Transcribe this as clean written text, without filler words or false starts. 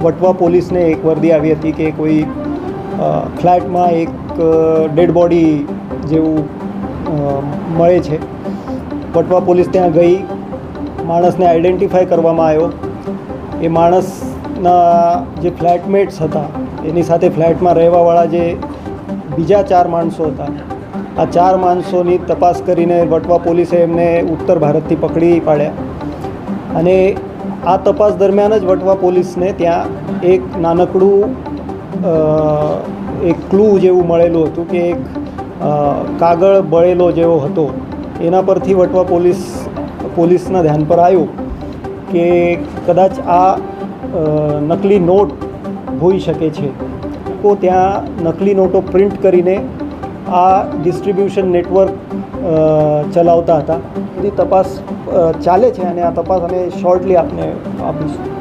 વટવા પોલીસને એક વર્દી આવી હતી કે કોઈ ફ્લેટમાં એક ડેડ બોડી જેવું મળે છે. વટવા પોલીસ ત્યાં ગઈ, માણસને આઈડેન્ટિફાય કરવામાં આવ્યો. એ માણસના જે ફ્લેટમેટ્સ હતા એની સાથે ફ્લેટમાં રહેવાવાળા જે બીજા 4 માણસો હતા, આ 4 માણસોની તપાસ કરીને વટવા પોલીસે એમને ઉત્તર ભારતથી પકડી પાડ્યા. અને આ તપાસ દરમિયાન જ વટવા પોલીસને ત્યાં એક નાનકડું એક ક્લૂ જેવું મળેલું હતું કે એક કાગળ બળેલો જેવો હતો. એના પરથી વટવા પોલીસના ધ્યાન પર આવ્યું કે કદાચ આ નકલી નોટ હોઈ શકે છે. તો ત્યાં નકલી નોટો પ્રિન્ટ કરીને આ ડિસ્ટ્રીબ્યુશન નેટવર્ક ચલાવતા હતા. એની તપાસ ચાલે છે અને આ તપાસ અમે શોર્ટલી આપને આપીશું.